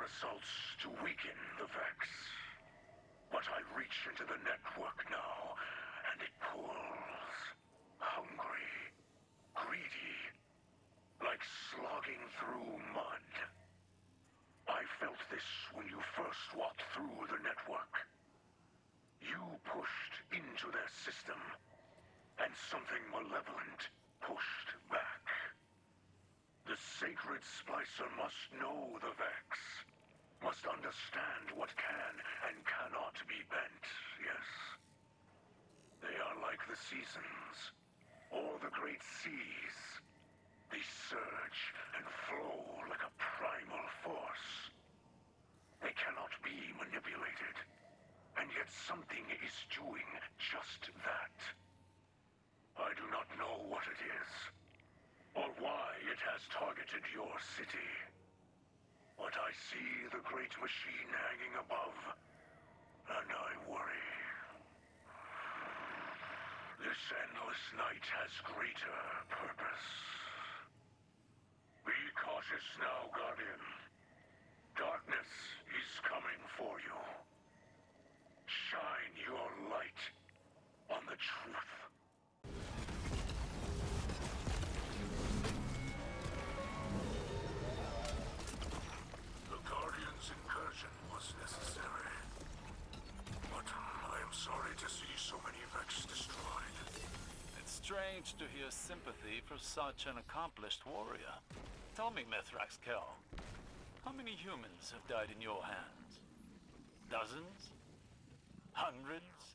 your assaults to weaken the Vex. But I reach into the network now, and it pulls. Hungry. Greedy. Like slogging through mud. I felt this when you first walked through the network. You pushed into their system, and something malevolent pushed back. The sacred Splicer must know the Vex. Must understand what can and cannot be bent, yes. They are like the seasons, or the great seas. They surge and flow like a primal force. They cannot be manipulated, and yet something is doing just that. I do not know what it is, or why it has targeted your city. But I see the great machine hanging above, and I worry. This endless night has greater purpose. Be cautious now, Guardian. Darkness is coming for you. Shine your light on the truth. The Guardian's incursion was necessary. But I am sorry to see so many Vex destroyed. It's strange to hear sympathy for such an accomplished warrior. Tell me, Mithrax, how many humans have died in your hands? Dozens? Hundreds?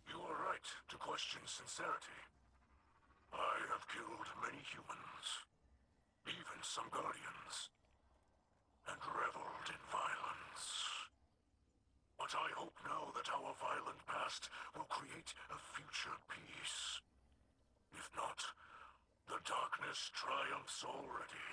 You are right to question sincerity. I have killed many humans, even some Guardians, and reveled in violence. But I hope now that our violent past will create a future peace. If not, the darkness triumphs already.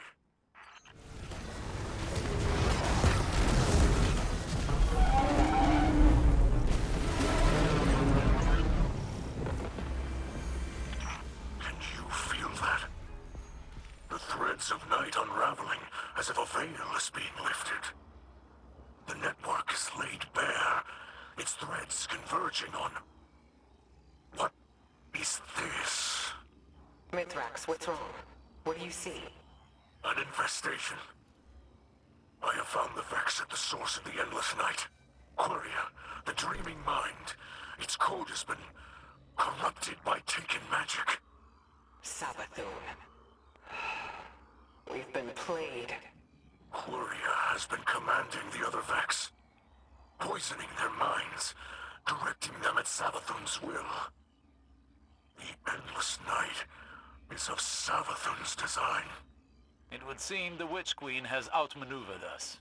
Can you feel that? The threads of night unraveling as if a veil is being lifted. The network is laid bare, its threads converging on... What is this? Mithrax, what's wrong? What do you see? An infestation. I have found the Vex at the source of the endless night. Quria, the dreaming mind. Its code has been corrupted by Taken magic. Savathun. We've been played. Quria has been commanding the other Vex, poisoning their minds, directing them at Savathun's will. The endless night is of Savathun's design. It would seem the Witch Queen has outmaneuvered us.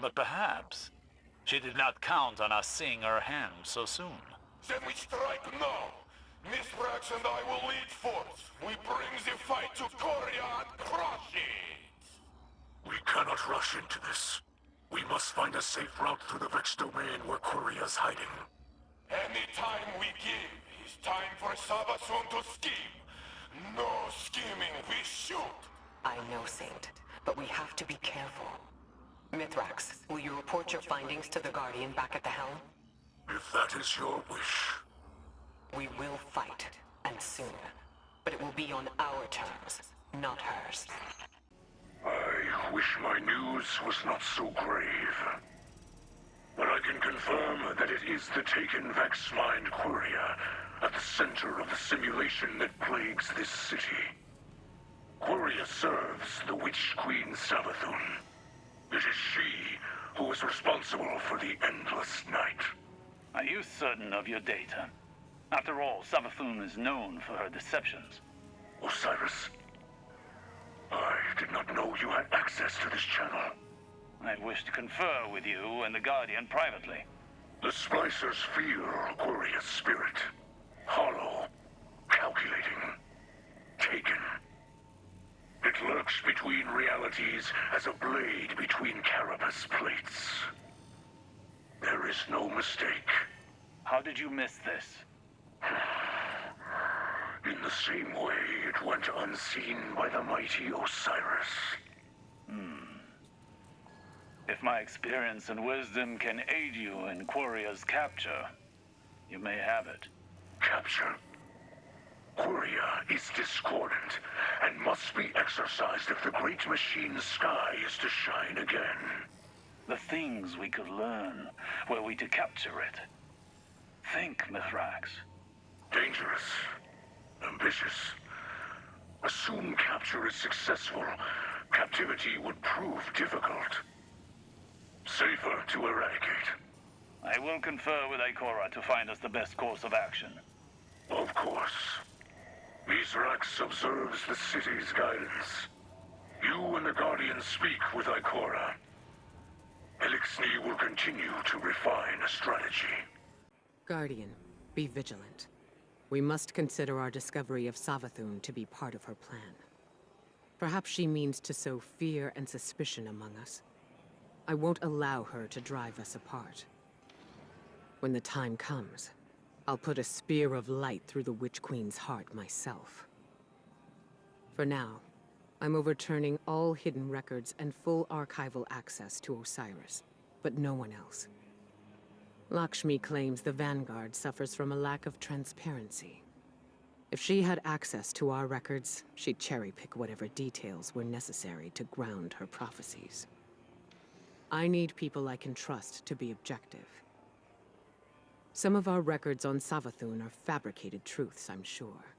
But perhaps she did not count on us seeing her hand so soon. Then we strike now! Mithrax and I will lead forth. We bring the fight to Quria and crush it! We cannot rush into this. We must find a safe route through the Vex domain where Quiria's hiding. Any time we give is time for Savathun to scheme. No scheming, we shoot! I know, Saint, but we have to be careful. Mithrax, will you report your findings to the Guardian back at the helm? If that is your wish. We will fight, and soon. But it will be on our terms, not hers. I wish my news was not so grave. But I can confirm that it is the Taken Vex mind Quria at the center of the simulation that plagues this city. Quria serves the Witch Queen Savathun. It is she who is responsible for the endless night. Are you certain of your data? After all, Savathun is known for her deceptions. Osiris, I did not know you had access to this channel. I wish to confer with you and the Guardian privately. The Splicers feel Quiria's spirit. Hollow, calculating, taken. It lurks between realities as a blade between carapace plates. There is no mistake. How did you miss this? In the same way it went unseen by the mighty Osiris. If If my experience and wisdom can aid you in Quiria's capture, you may have it. Capture? Quria is discordant and must be exorcised if the great machine's sky is to shine again. The things we could learn were we to capture it. Think, Mithrax. Dangerous. Ambitious. Assume capture is successful, captivity would prove difficult. Safer to eradicate. I will confer with Ikora to find us the best course of action. Of course. Mithrax observes the city's guidance. You and the Guardians speak with Ikora. Elixni will continue to refine a strategy. Guardian, be vigilant. We must consider our discovery of Savathûn to be part of her plan. Perhaps she means to sow fear and suspicion among us. I won't allow her to drive us apart. When the time comes, I'll put a spear of light through the Witch Queen's heart myself. For now, I'm overturning all hidden records and full archival access to Osiris, but no one else. Lakshmi claims the Vanguard suffers from a lack of transparency. If she had access to our records, she'd cherry-pick whatever details were necessary to ground her prophecies. I need people I can trust to be objective. Some of our records on Savathûn are fabricated truths, I'm sure.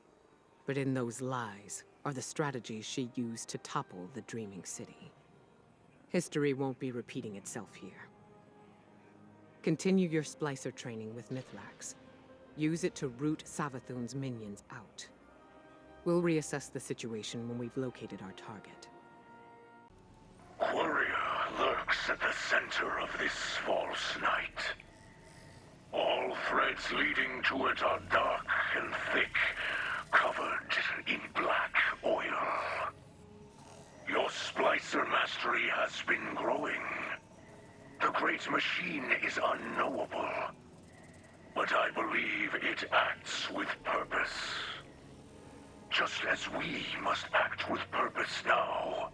But in those lies are the strategies she used to topple the Dreaming City. History won't be repeating itself here. Continue your Splicer training with Mithrax. Use it to root Savathûn's minions out. We'll reassess the situation when we've located our target. Quria lurks at the center of this false night. All threads leading to it are dark and thick, covered in black oil. Your Splicer mastery has been growing. The great machine is unknowable, but I believe it acts with purpose. Just as we must act with purpose now.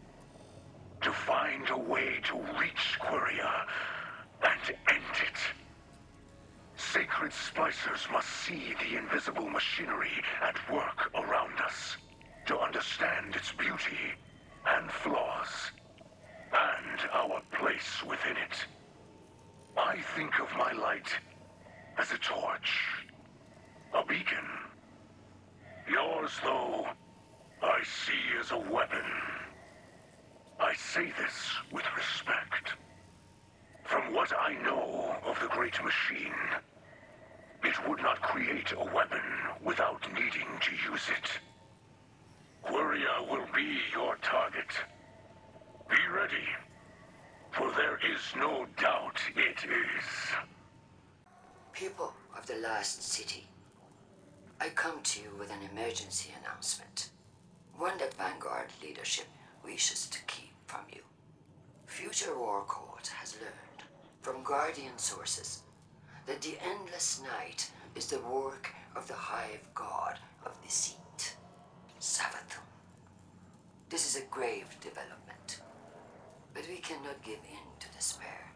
To find a way to reach Quria and end it. Sacred Splicers must see the invisible machinery at work around us, to understand its beauty and flaws, and our place within it. I think of my light as a torch, a beacon. Yours, though, I see as a weapon. I say this with respect. From what I know of the Great Machine, it would not create a weapon without needing to use it. Quria will be your target. Be ready, for there is no doubt it is. People of the Last City, I come to you with an emergency announcement. One that Vanguard leadership wishes to keep from you. Future War Court has learned from Guardian sources that the endless night is the work of the Hive God of Deceit, Savathun. This is a grave development, but we cannot give in to despair.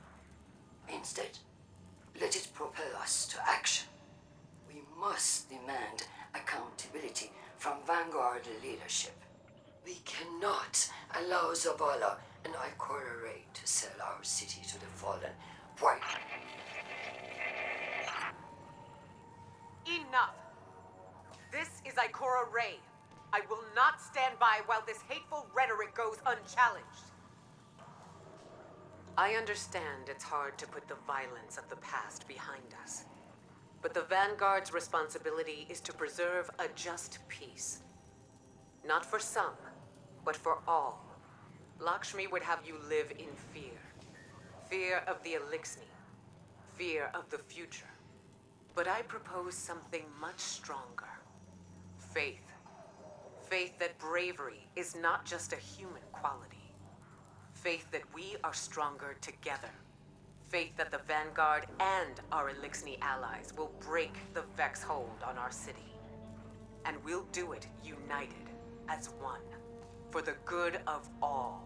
Instead, let it propel us to action. We must demand accountability from Vanguard leadership. We cannot allow Zavala and Ikora Ray to sell our city to the fallen white. Enough! This is Ikora Ray. I will not stand by while this hateful rhetoric goes unchallenged. I understand it's hard to put the violence of the past behind us. But the Vanguard's responsibility is to preserve a just peace. Not for some, but for all. Lakshmi would have you live in fear. Fear of the Elixni. Fear of the future. But I propose something much stronger. Faith. Faith that bravery is not just a human quality. Faith that we are stronger together. Faith that the Vanguard and our Elixni allies will break the Vex hold on our city. And we'll do it united as one, for the good of all.